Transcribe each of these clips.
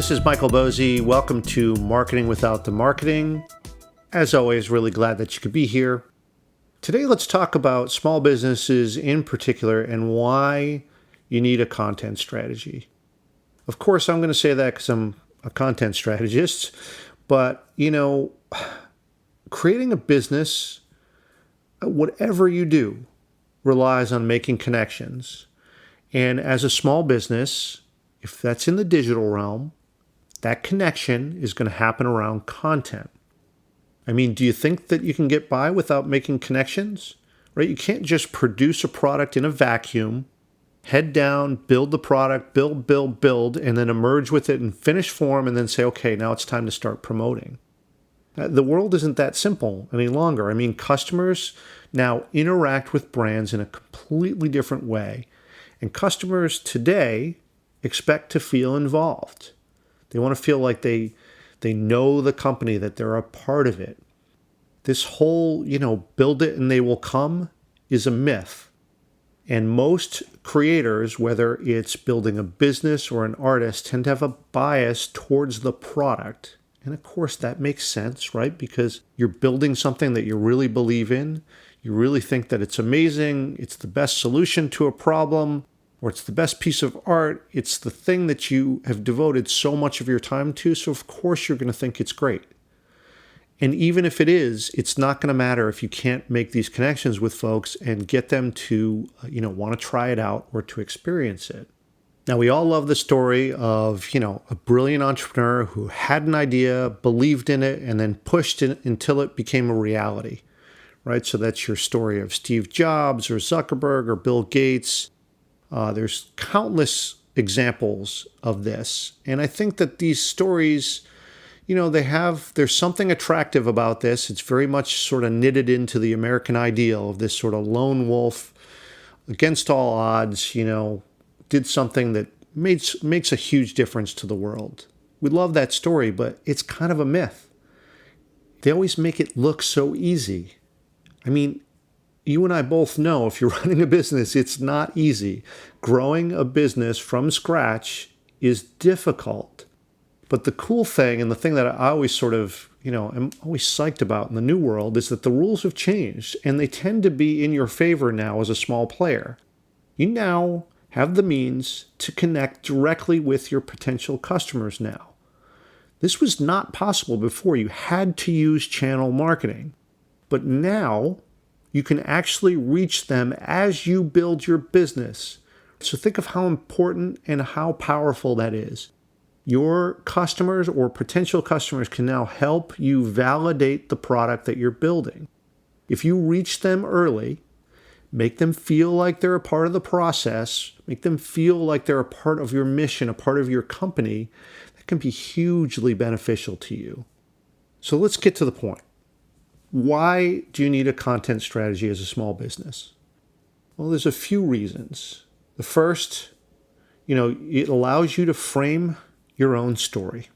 this is Michael Bosey. Welcome to Marketing Without the Marketing. As always, really glad that you could be here. Today, let's talk about small businesses in particular and why you need a content strategy. Of course, I'm going to say that because I'm a content strategist, but, creating a business, whatever you do, relies on making connections. And as a small business, if that's in the digital realm, that connection is going to happen around content. I mean, do you think that you can get by without making connections? Right? You can't just produce a product in a vacuum, head down, build the product, build, and then emerge with it in finished form and then say, okay, now it's time to start promoting. The world isn't that simple any longer. I mean, customers now interact with brands in a completely different way. And customers today expect to feel involved. They want to feel like they know the company, that they're a part of it. This whole, build it and they will come is a myth. And most creators, whether it's building a business or an artist, tend to have a bias towards the product. And of course, that makes sense, right? Because you're building something that you really believe in. You really think that it's amazing. It's the best solution to a problem, or it's the best piece of art. It's the thing that you have devoted so much of your time to. So of course you're going to think it's great. And even if it is, it's not going to matter if you can't make these connections with folks and get them to, want to try it out or to experience it. Now, we all love the story of, a brilliant entrepreneur who had an idea, believed in it, and then pushed it until it became a reality, right? So that's your story of Steve Jobs or Zuckerberg or Bill Gates. There's countless examples of this. And I think that these stories, there's something attractive about this. It's very much sort of knitted into the American ideal of this sort of lone wolf against all odds, did something that makes a huge difference to the world. We love that story, but it's kind of a myth. They always make it look so easy. I mean, you and I both know if you're running a business, it's not easy. Growing a business from scratch is difficult. But the cool thing, and the thing that I always sort of, am always psyched about in the new world, is that the rules have changed and they tend to be in your favor now as a small player. You now have the means to connect directly with your potential customers now. This was not possible before. You had to use channel marketing. But now you can actually reach them as you build your business. So think of how important and how powerful that is. Your customers or potential customers can now help you validate the product that you're building. If you reach them early, make them feel like they're a part of the process, make them feel like they're a part of your mission, a part of your company, that can be hugely beneficial to you. So let's get to the point. Why do you need a content strategy as a small business? Well, there's a few reasons. The first, it allows you to frame your own story.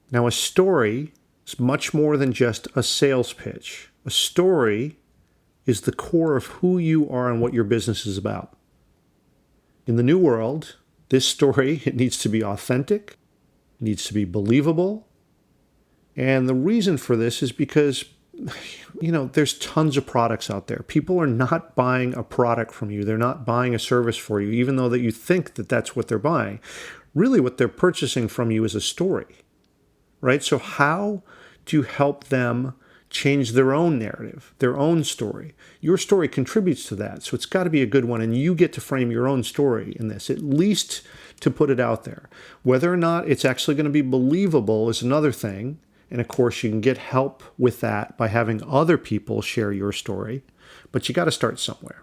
Now, a story is much more than just a sales pitch. A story is the core of who you are and what your business is about. In the new world, this story, it needs to be authentic, it needs to be believable. And the reason for this is because there's tons of products out there. People are not buying a product from you. They're not buying a service for you, even though that you think that that's what they're buying. Really, what they're purchasing from you is a story, right? So how do you help them change their own narrative, their own story? Your story contributes to that. So it's got to be a good one. And you get to frame your own story in this, at least to put it out there. Whether or not it's actually going to be believable is another thing. And of course, you can get help with that by having other people share your story, but you got to start somewhere.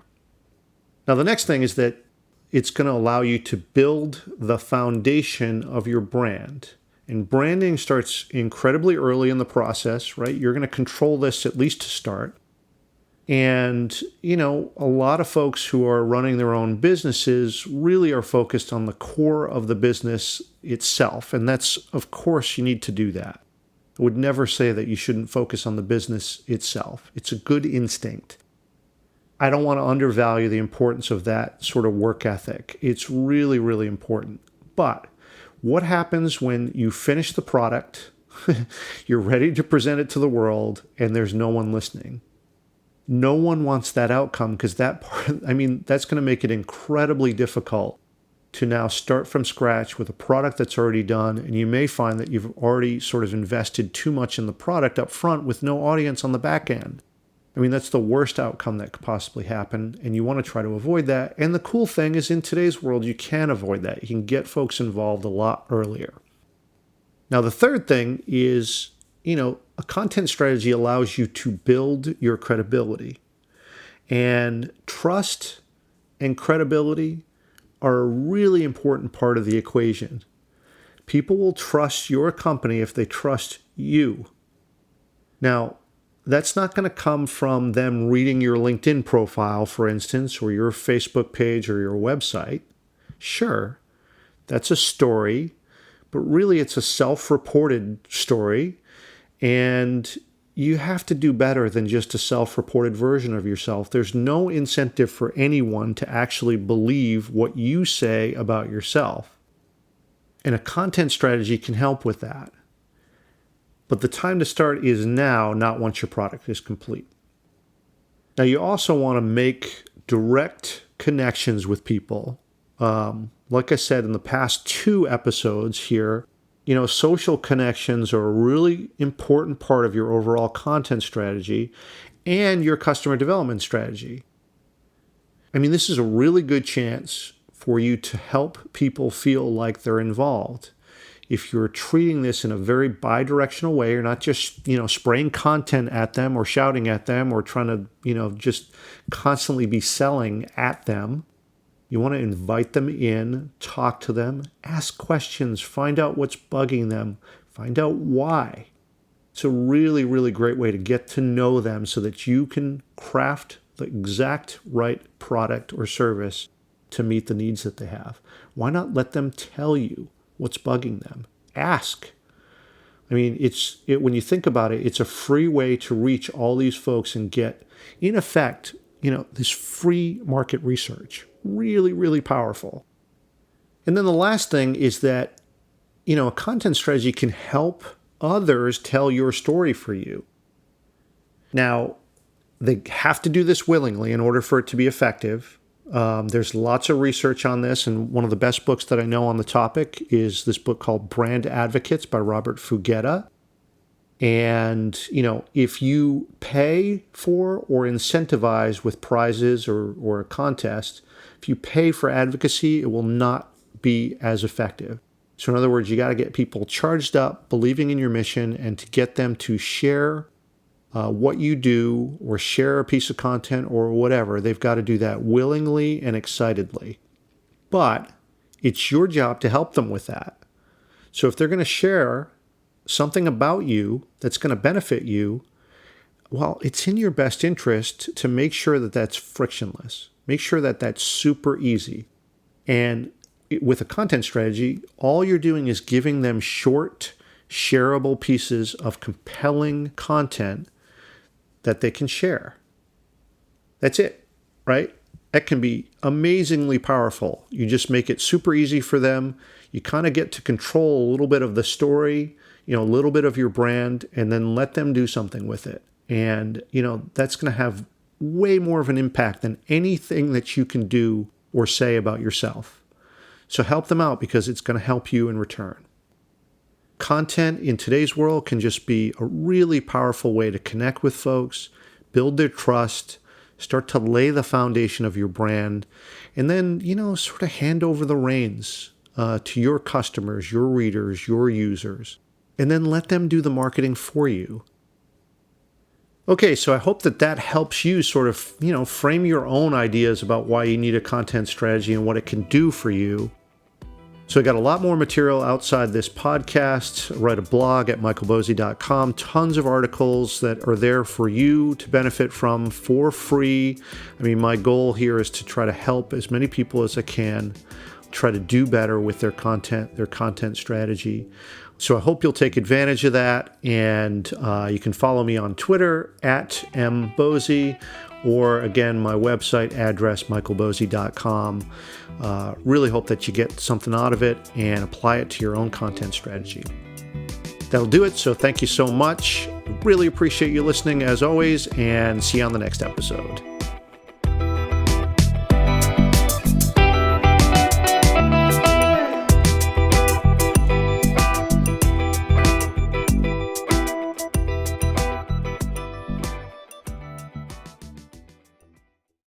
Now, the next thing is that it's going to allow you to build the foundation of your brand. And branding starts incredibly early in the process, right? You're going to control this at least to start. And, a lot of folks who are running their own businesses really are focused on the core of the business itself. And that's, of course, you need to do that. I would never say that you shouldn't focus on the business itself. It's a good instinct. I don't want to undervalue the importance of that sort of work ethic. It's really, really important. But What happens when you finish the product, you're ready to present it to the world, and there's no one listening? No one wants that outcome, because that's going to make it incredibly difficult to now start from scratch with a product that's already done. And you may find that you've already sort of invested too much in the product up front with no audience on the back end. That's the worst outcome that could possibly happen, and you want to try to avoid that. And the cool thing is, in today's world, you can avoid that. You can get folks involved a lot earlier. Now, the third thing is, a content strategy allows you to build your credibility. And trust and credibility are a really important part of the equation. People will trust your company if they trust you. Now, that's not going to come from them reading your LinkedIn profile, for instance, or your Facebook page or your website. Sure, that's a story, but really it's a self-reported story, and you have to do better than just a self-reported version of yourself. There's no incentive for anyone to actually believe what you say about yourself. And a content strategy can help with that. But the time to start is now, not once your product is complete. Now, you also want to make direct connections with people. Like I said in the past 2 episodes here, social connections are a really important part of your overall content strategy and your customer development strategy. This is a really good chance for you to help people feel like they're involved. If you're treating this in a very bi-directional way, you're not just, spraying content at them or shouting at them or trying to, just constantly be selling at them. You want to invite them in, talk to them, ask questions, find out what's bugging them, find out why. It's a really, really great way to get to know them so that you can craft the exact right product or service to meet the needs that they have. Why not let them tell you what's bugging them? Ask. When you think about it, it's a free way to reach all these folks and get, in effect, this free market research. Really, really powerful. And then the last thing is that, a content strategy can help others tell your story for you. Now, they have to do this willingly in order for it to be effective. There's lots of research on this, and one of the best books that I know on the topic is this book called Brand Advocates by Robert Fugetta. And, if you pay for or incentivize with prizes or a contest, if you pay for advocacy, it will not be as effective. So in other words, you got to get people charged up, believing in your mission, and to get them to share what you do or share a piece of content or whatever, they've got to do that willingly and excitedly. But it's your job to help them with that. So if they're going to share something about you that's going to benefit you, well, it's in your best interest to make sure that that's frictionless. Make sure that that's super easy. And with a content strategy, all you're doing is giving them short, shareable pieces of compelling content that they can share. That's it, right? That can be amazingly powerful. You just make it super easy for them. You kind of get to control a little bit of the story, a little bit of your brand, and then let them do something with it. And, that's going to have way more of an impact than anything that you can do or say about yourself. So help them out, because it's going to help you in return. Content in today's world can just be a really powerful way to connect with folks, build their trust, start to lay the foundation of your brand, and then, sort of hand over the reins to your customers, your readers, your users, and then let them do the marketing for you. Okay, so I hope that helps you sort of, frame your own ideas about why you need a content strategy and what it can do for you. So I got a lot more material outside this podcast. I write a blog at michaelbosey.com. Tons of articles that are there for you to benefit from for free. My goal here is to try to help as many people as I can try to do better with their content strategy. So I hope you'll take advantage of that, and you can follow me on Twitter at mbosey, or again, my website address, michaelbosey.com. Really hope that you get something out of it and apply it to your own content strategy. That'll do it. So thank you so much. Really appreciate you listening as always, and see you on the next episode.